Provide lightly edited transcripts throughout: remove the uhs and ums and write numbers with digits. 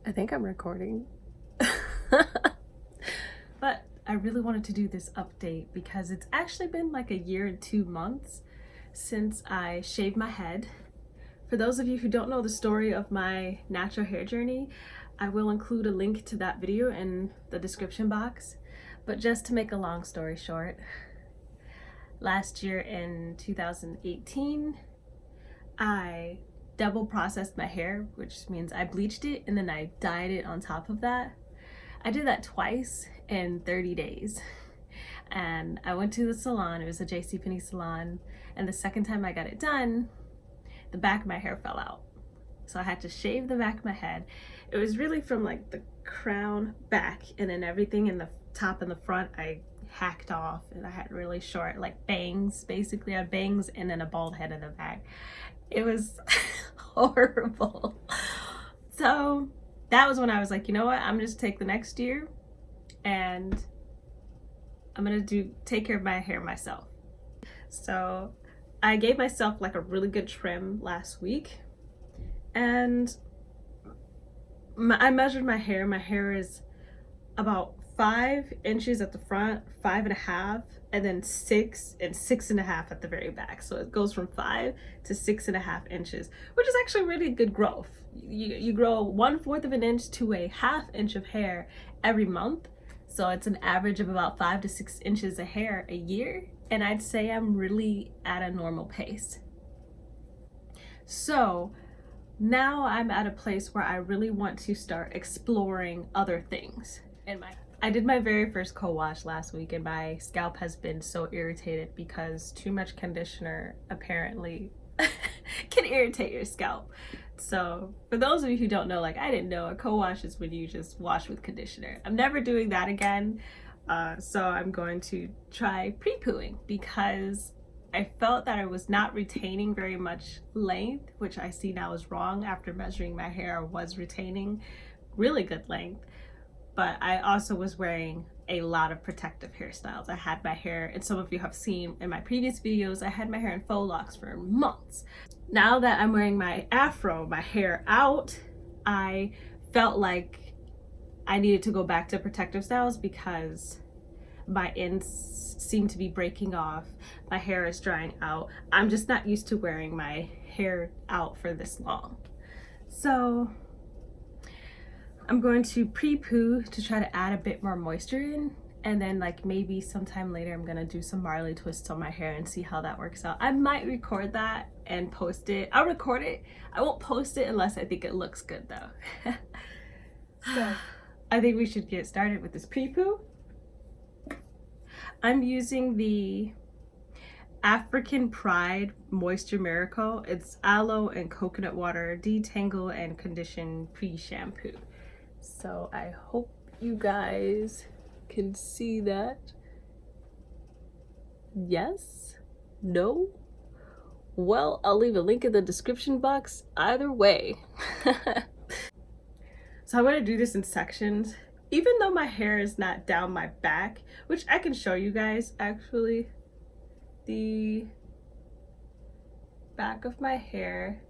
I think I'm recording. But I really wanted to do this update because it's actually been like a year and 2 months since I shaved my head. For those of you who don't know the story of my natural hair journey, I will include a link to that video in the description box. But just to make a long story short, last year in 2018, I double processed my hair, which means I bleached it and then I dyed it on top of that. I did that twice in 30 days. And I went to the salon, it was a JCPenney salon, and the second time I got it done, the back of my hair fell out. So I had to shave the back of my head. It was really from like the crown back, and then everything in the top and the front I hacked off, and I had really short like bangs. Basically I had bangs and then a bald head in the back. It was horrible. So that was when I was like, you know what, I'm just take the next year and I'm gonna take care of my hair myself. So I gave myself like a really good trim last week, and I measured my hair. My hair is about 5 inches at the front, 5.5, and then 6 and 6.5 at the very back. So it goes from 5 to 6.5 inches, which is actually really good growth. You grow 1/4 of an inch to a 1/2 inch of hair every month. So it's an average of about 5 to 6 inches of hair a year. And I'd say I'm really at a normal pace. So now I'm at a place where I really want to start exploring other things. And I did my very first co-wash last week, and my scalp has been so irritated because too much conditioner apparently can irritate your scalp. So for those of you who don't know, like I didn't know, a co-wash is when you just wash with conditioner. I'm never doing that again. So I'm going to try pre-pooing because I felt that I was not retaining very much length, which I see now is wrong. After measuring my hair, I was retaining really good length. But I also was wearing a lot of protective hairstyles. I had my hair, and some of you have seen in my previous videos, I had my hair in faux locks for months. Now that I'm wearing my afro, my hair out, I felt like I needed to go back to protective styles because my ends seem to be breaking off. My hair is drying out. I'm just not used to wearing my hair out for this long. So I'm going to pre-poo to try to add a bit more moisture in, and then like maybe sometime later I'm gonna do some Marley twists on my hair and see how that works out. I might record that and post it. I'll record it. I won't post it unless I think it looks good though. So I think we should get started with this pre-poo. I'm using the African Pride Moisture Miracle. It's aloe and coconut water, detangle and condition pre-shampoo. So I hope you guys can see that. Yes? No? Well, I'll leave a link in the description box either way. So I'm going to do this in sections. Even though my hair is not down my back, which I can show you guys actually. The back of my hair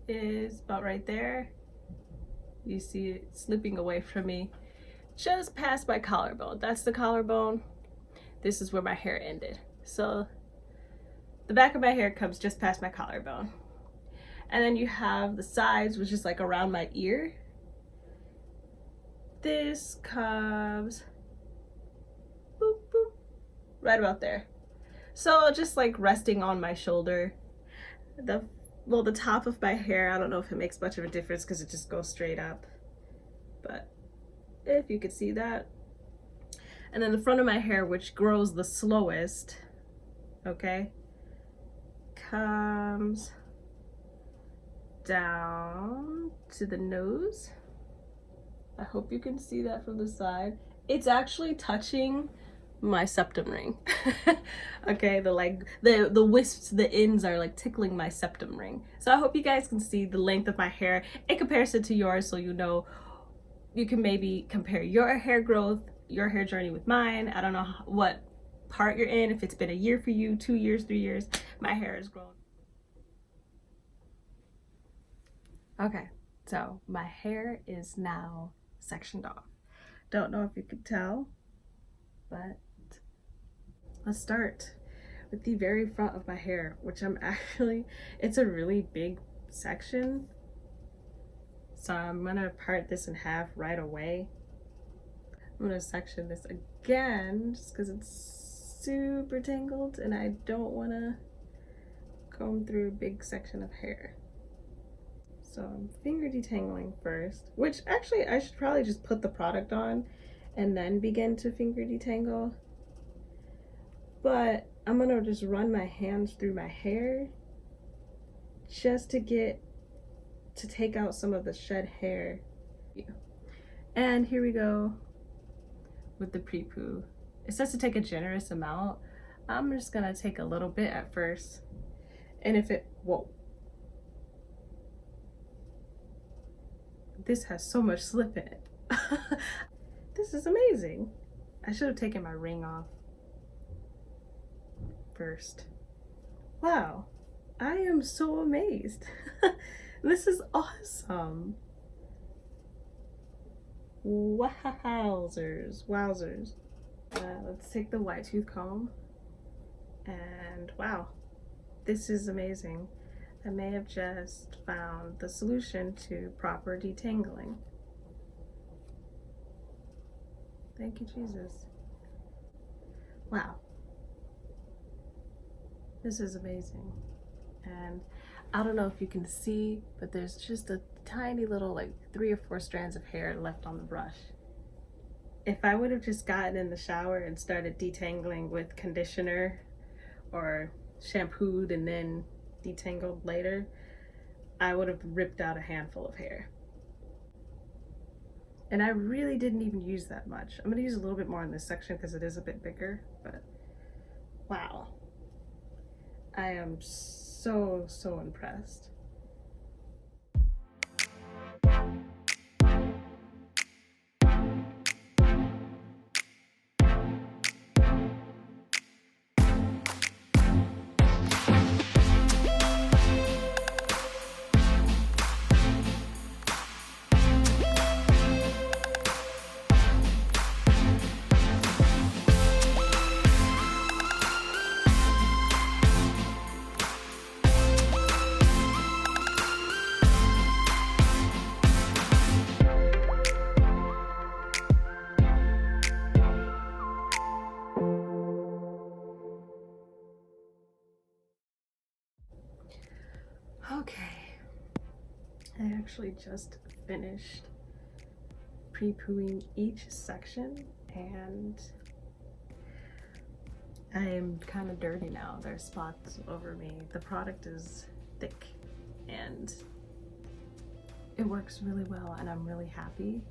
is about right there. You see it slipping away from me just past my collarbone. That's the collarbone. This is where my hair ended. So the back of my hair comes just past my collarbone. And then you have the sides, which is like around my ear. This comes boop, boop, right about there. So just like resting on my shoulder. The top of my hair, I don't know if it makes much of a difference because it just goes straight up, but if you could see that. And then the front of my hair, which grows the slowest, okay, comes down to the nose. I hope you can see that from the side. It's actually touching my septum ring. Okay, the wisps, the ends are like tickling my septum ring. So I hope you guys can see the length of my hair in comparison to yours, so you know, you can maybe compare your hair growth, your hair journey with mine. I don't know what part you're in, if it's been a year for you, 2 years, 3 years. My hair has grown. Okay, so my hair is now sectioned off. Don't know if you could tell, but let's start with the very front of my hair, which it's a really big section. So I'm gonna part this in half right away. I'm gonna section this again just because it's super tangled and I don't wanna comb through a big section of hair. So I'm finger detangling first, which actually I should probably just put the product on and then begin to finger detangle. But I'm gonna just run my hands through my hair just to take out some of the shed hair. And here we go with the Pre-Poo. It says to take a generous amount. I'm just gonna take a little bit at first. And if it, whoa. This has so much slip in it. This is amazing. I should have taken my ring off first. Wow, I am so amazed. This is awesome. Wowzers, wowzers. Let's take the white tooth comb, and wow, this is amazing. I may have just found the solution to proper detangling. Thank you, Jesus. Wow. This is amazing. And I don't know if you can see, but there's just a tiny little, like 3 or 4 strands of hair left on the brush. If I would have just gotten in the shower and started detangling with conditioner or shampooed and then detangled later, I would have ripped out a handful of hair. And I really didn't even use that much. I'm gonna use a little bit more in this section because it is a bit bigger, but wow. I am so impressed. Okay, I actually just finished pre-pooing each section and I am kind of dirty now. There's spots over me. The product is thick and it works really well and I'm really happy.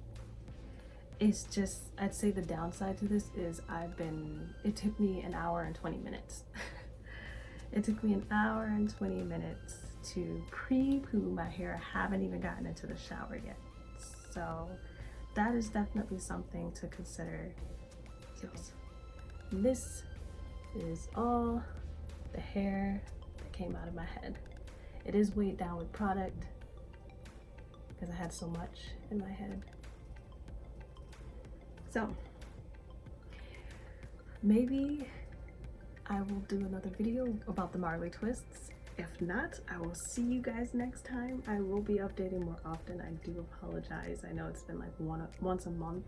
It's just, I'd say the downside to this is it took me an hour and 20 minutes. It took me an hour and 20 minutes to pre-poo my hair. I haven't even gotten into the shower yet. So that is definitely something to consider. Yes. This is all the hair that came out of my head. It is weighed down with product because I had so much in my head. So maybe I will do another video about the Marley twists. If not, I will see you guys next time. I will be updating more often. I do apologize. I know it's been like once a month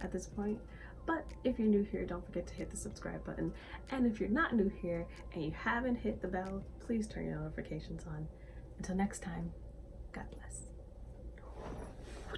at this point. But if you're new here, don't forget to hit the subscribe button. And if you're not new here and you haven't hit the bell, please turn your notifications on. Until next time, God bless.